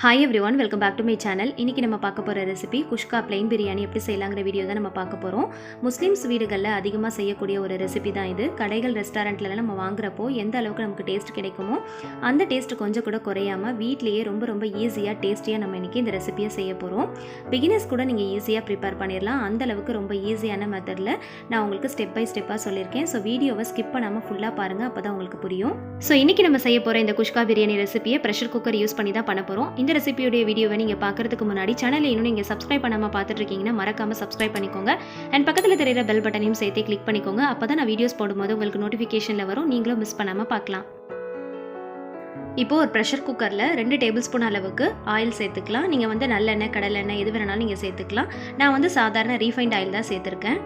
Hi everyone, welcome back to my channel. இன்றைக்கி நம்ம பார்க்க போகிற ரெசிபி குஷ்கா பிளெயின் பிரியாணி எப்படி செய்யலாங்கிற வீடியோ தான் நம்ம பார்க்க போகிறோம். முஸ்லீம்ஸ் வீடுகளில் அதிகமாக செய்யக்கூடிய ஒரு ரெசிபி தான் இது. கடைகள் ரெஸ்டாரண்ட்லலாம் நம்ம வாங்குறப்போ எந்த அளவுக்கு நமக்கு டேஸ்ட் கிடைக்குமோ அந்த டேஸ்ட் கொஞ்சம் கூட குறையாமல் வீட்லேயே ரொம்ப ஈஸியாக டேஸ்டியாக நம்ம இன்றைக்கி இந்த ரெசிபியை செய்ய போகிறோம். பிகினர்ஸ் கூட நீங்கள் ஈஸியாக ப்ரிப்பேர் பண்ணிடலாம். அந்த அளவுக்கு ரொம்ப ஈஸியான மெத்தடில் நான் உங்களுக்கு ஸ்டெப் பை ஸ்டெப்பாக சொல்லியிருக்கேன். ஸோ வீடியோவை ஸ்கிப் பண்ணாமல் ஃபுல்லாக பாருங்கள், அப்போ தான் உங்களுக்கு புரியும். ஸோ இன்றைக்கி நம்ம செய்ய போகிற இந்த குஷ்கா பிரியாணி ரெசிபியை ப்ரெஷர் குக்கர் யூஸ் பண்ணி தான் பண்ண போகிறோம். இந்த ரெசிபியோடைய வீடியோவை நீங்கள் பார்க்கறதுக்கு முன்னாடி சேனலை இன்னும் நீங்கள் சப்ஸ்கிரைப் பண்ணாமல் பார்த்துட்டு இருக்கீங்கன்னா மறக்காமல் சப்ஸ்கிரைப் பண்ணிக்கோங்க. அண்ட் பக்கத்தில் தெரியுற பெல் பட்டனையும் சேர்த்து கிளிக் பண்ணிக்கோங்க. அப்போ தான் நான் வீடியோஸ் போடும்போது உங்களுக்கு நோட்டிஃபிகேஷனில் வரும், நீங்களும் மிஸ் பண்ணாமல் பார்க்கலாம். இப்போது ஒரு ப்ரெஷர் குக்கரில் 2 டேபிள் ஸ்பூன் அளவுக்கு ஆயில் சேர்த்துக்கலாம். நீங்கள் நல்லெண்ணெய், கடலெண்ணெய் எது வேணாலும் நீங்கள் சேர்த்துக்கலாம். நான் சாதாரண ரீஃபைண்ட் ஆயில் தான் சேர்த்துருக்கேன்.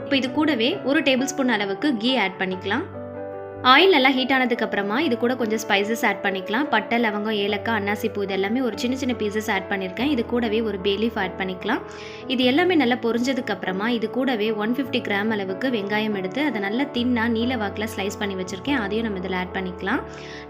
இப்போ இது கூடவே 1 டேபிள் ஸ்பூன் அளவுக்கு கீ ஆட் பண்ணிக்கலாம். ஆயில் நல்லா ஹீட் ஆனதுக்கு அப்புறமா இது கூட கொஞ்சம் ஸ்பைசஸ் ஆட் பண்ணிக்கலாம். பட்டை, லவங்கம், ஏலக்காய், அன்னாசி பூ இது எல்லாமே ஒரு சின்ன பீசஸ் ஆட் பண்ணியிருக்கேன். இது கூடவே ஒரு பே லீஃப் ஆட் பண்ணிக்கலாம். இது எல்லாமே நல்லா பொரிஞ்சதுக்கு அப்புறமா இது கூடவே 150 கிராம் அளவுக்கு வெங்காயம் எடுத்து அதை நல்லா தின்னா நீல வாக்கில் ஸ்லைஸ் பண்ணி வச்சுருக்கேன். அதையும் நம்ம இதில் ஆட் பண்ணிக்கலாம்.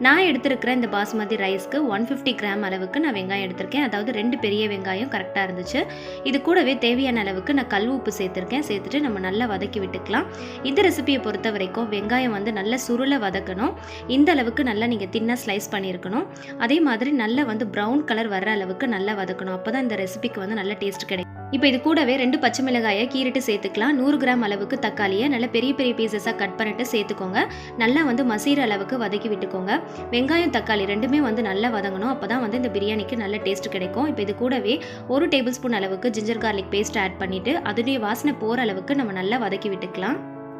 நான் எடுத்துருக்கிற இந்த பாஸ்மதி ரைஸ்க்கு 150 கிராம் அளவுக்கு நான் வெங்காயம் எடுத்திருக்கேன். அதாவது 2 பெரிய வெங்காயம் கரெக்டாக இருந்துச்சு. இது கூடவே தேவையான அளவுக்கு நான் கல் உப்பு சேர்த்துருக்கேன். சேர்த்துட்டு நம்ம நல்லா வதக்கி விட்டுக்கலாம். இந்த ரெசிபியை பொறுத்த வரைக்கும் வெங்காயம் நல்ல சுருள வதக்கணும். இந்த அளவுக்கு நல்லா நீங்கள் தின்னா ஸ்லைஸ் பண்ணியிருக்கணும். அதே மாதிரி நல்லா ப்ரௌன் கலர் வர்ற அளவுக்கு நல்லா வதக்கணும். அப்போ தான் இந்த ரெசிபிக்கு நல்ல டேஸ்ட் கிடைக்கும். இப்போ இது கூடவே 2 பச்சை மிளகாயை கீறிட்டு சேர்த்துக்கலாம். 100 கிராம் அளவுக்கு தக்காளியை நல்ல பெரிய பீசஸாக கட் பண்ணிட்டு சேர்த்துக்கோங்க. நல்லா மசீர அளவுக்கு வதக்கி விட்டுக்கோங்க. வெங்காயம், தக்காளி ரெண்டுமே நல்லா வதங்கணும். அப்போ தான் இந்த பிரியாணிக்கு நல்ல டேஸ்ட் கிடைக்கும். இப்போ இது கூடவே 1 டேபிள் ஸ்பூன் அளவுக்கு ஜிஞ்சர் கார்லிக் பேஸ்ட் ஆட் பண்ணிவிட்டு அதனுடைய வாசனை போகிற அளவுக்கு நம்ம நல்லா வதக்கி விட்டுக்கலாம்.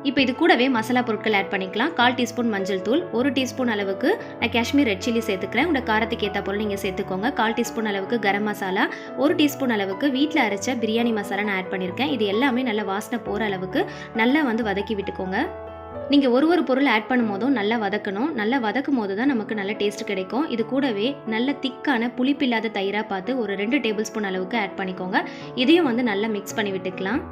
இப்போ இது கூடவே மசாலா பொருட்கள் ஆட் பண்ணிக்கலாம். 1/4 டீஸ்பூன் மஞ்சள் தூள், 1 டீஸ்பூன் அளவுக்கு நான் காஷ்மீர் ரெட் சில்லி சேர்த்துக்கிறேன். உங்கள் காரத்துக்கு ஏற்ற பொருள் நீங்கள் சேர்த்துக்கோங்க. 1/4 டீஸ்பூன் அளவுக்கு கரம் மசாலா, 1 டீஸ்பூன் அளவுக்கு வீட்டில் அரைச்ச பிரியாணி மசாலா நான் ஆட் பண்ணியிருக்கேன். இது எல்லாமே நல்லா வாசனை போகிற அளவுக்கு நல்லா வதக்கி விட்டுக்கோங்க. நீங்கள் ஒரு பொருள் ஆட் பண்ணும் போதும் நல்லா வதக்கணும். நல்லா வதக்கும் போது தான் நமக்கு நல்ல டேஸ்ட் கிடைக்கும். இது கூடவே நல்ல திக்கான புளிப்பில்லாத தயிராக பார்த்து ஒரு 2 டேபிள் ஸ்பூன் அளவுக்கு ஆட் பண்ணிக்கோங்க. இதையும் நல்லா மிக்ஸ் பண்ணி விட்டுக்கலாம்.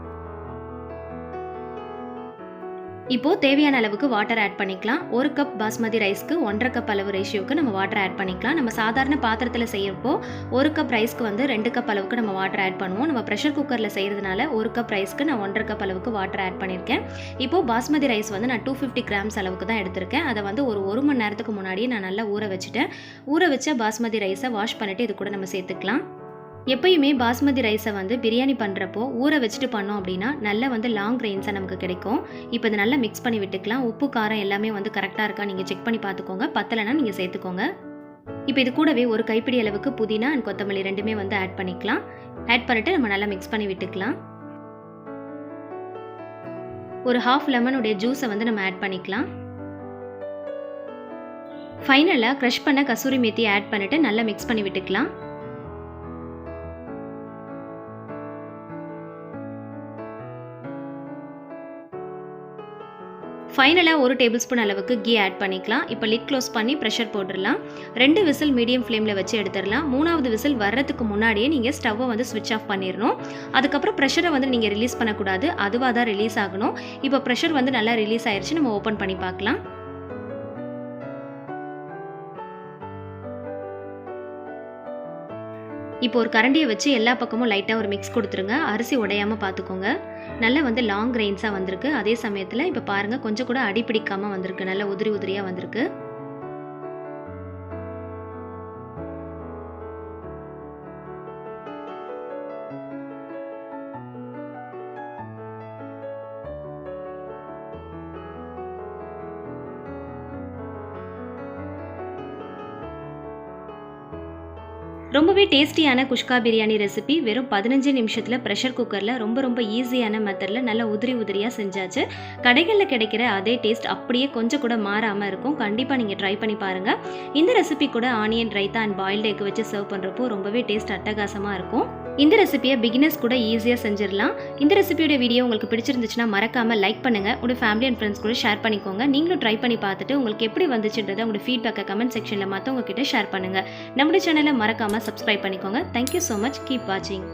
இப்போ தேவையான அளவுக்கு வாட்டர் ஆட் பண்ணிக்கலாம். 1 கப் பாஸ்மதி ரைஸ்க்கு 1.5 கப் அளவு ரேஷியோக்கு நம்ம வாட்டர் ஆட் பண்ணிக்கலாம். நம்ம சாதாரண பாத்திரத்தில் செய்யறப்போ 1 கப் ரைஸ்க்கு 2 கப் அளவுக்கு நம்ம வாட்டர் ஆட் பண்ணுவோம். நம்ம ப்ரெஷர் குக்கரில் செய்கிறதுனால 1 கப் ரைஸ்க்கு நான் 1.5 கப் அளவுக்கு வாட்டர் ஆட் பண்ணியிருக்கேன். இப்போ பாஸ்மதி ரைஸ் நான் 250 கிராம்ஸ் அளவுக்கு தான் எடுத்திருக்கேன். அதை ஒரு 1 மணி நேரத்துக்கு முன்னாடியே நான் நல்லா ஊற வச்சுட்டேன். ஊற வச்ச பாஸ்மதி ரைஸை வாஷ் பண்ணிவிட்டு இது கூட நம்ம சேர்த்துக்கலாம். எப்பயுமே பாஸ்மதி ரைஸை பிரியாணி பண்ணுறப்போ ஊற வச்சுட்டு பண்ணோம் அப்படின்னா நல்லா லாங் கிரெயின்ஸாக நமக்கு கிடைக்கும். இப்போ இதை நல்லா மிக்ஸ் பண்ணி விட்டுக்கலாம். உப்பு, காரம் எல்லாமே கரெக்டாக இருக்கா நீங்கள் செக் பண்ணி பார்த்துக்கோங்க. பத்தலைன்னா நீங்கள் சேர்த்துக்கோங்க. இப்போ இது கூடவே ஒரு கைப்பிடி அளவுக்கு புதினா அண்ட் கொத்தமல்லி ரெண்டுமே ஆட் பண்ணிக்கலாம். ஆட் பண்ணிவிட்டு நம்ம நல்லா மிக்ஸ் பண்ணி விட்டுக்கலாம். ஒரு 1/2 லெமனுடைய ஜூஸை நம்ம ஆட் பண்ணிக்கலாம். ஃபைனலாக க்ரஷ் பண்ண கசூரி மேத்தி ஆட் பண்ணிவிட்டு நல்லா மிக்ஸ் பண்ணி விட்டுக்கலாம். ஃபைனலாக 1 டேபிள் ஸ்பூன் அளவுக்கு கீ ஆட் பண்ணிக்கலாம். இப்போ லிட் க்ளோஸ் பண்ணி ப்ரெஷர் போட்டுடலாம். 2 விசில் மீடியம் ஃப்ளேமில் வச்சு எடுத்துடலாம். 3வது விசில் வர்றதுக்கு முன்னாடியே நீங்கள் ஸ்டவ்வை ஸ்விட்ச் ஆஃப் பண்ணிடணும். அதுக்கப்புறம் ப்ரெஷரை நீங்கள் ரிலீஸ் பண்ணக்கூடாது, அதுவாக தான் ரிலீஸ் ஆகணும். இப்போ ப்ரெஷர் நல்லா ரிலீஸ் ஆயிடுச்சு. நம்ம ஓப்பன் பண்ணி பார்க்கலாம். இப்போ ஒரு கரண்டியை வச்சு எல்லா பக்கமும் லைட்டாக ஒரு மிக்ஸ் கொடுத்துருங்க. அரிசி உடையாமல் பார்த்துக்கோங்க. நல்லா லாங் கிரெயின்ஸாக வந்திருக்கு. அதே சமயத்தில் இப்போ பாருங்கள், கொஞ்சம் கூட அடி பிடிக்காமல் வந்திருக்கு. நல்லா உதிரியாக வந்திருக்கு. ரொம்பவே டேஸ்டியான குஷ்கா பிரியாணி ரெசிபி வெறும் 15 நிமிஷத்தில் ப்ரெஷர் குக்கரில் ரொம்ப ஈஸியான மெத்தடில் நல்லா உதிரியாக செஞ்சாச்சு. கடைகளில் கிடைக்கிற அதே டேஸ்ட் அப்படியே கொஞ்சம் கூட மாறாமல் இருக்கும். கண்டிப்பாக நீங்கள் ட்ரை பண்ணி பாருங்கள். இந்த ரெசிபி கூட onion raita and boiled egg வச்சு சர்வ் பண்ணுறப்போ ரொம்பவே டேஸ்ட் அட்டகாசமாக இருக்கும். இந்த ரெசிபியை பிகினர்ஸ் கூட ஈஸியாக செஞ்சிடலாம். இந்த ரெசிபியோட வீடியோ உங்களுக்கு பிடிச்சிருந்துச்சுன்னா மறக்காமல் லைக் பண்ணுங்கள். உங்களோட ஃபேமிலி அண்ட் ஃப்ரெண்ட்ஸ் கூட ஷேர் பண்ணிக்கோங்க. நீங்களும் ட்ரை பண்ணி பார்த்துட்டு உங்களுக்கு எப்படி வந்துச்சுன்றதை உங்களோட ஃபீட்பேக்கை கமெண்ட் செக்ஷனில் மற்றவங்க கிட்ட ஷேர் பண்ணுங்கள். நம்மளுடைய சேனலை மறக்காமல் சப்ஸ்கிரைப் பண்ணிக்கோங்க. Thank you so much. கீப் வாட்சிங்.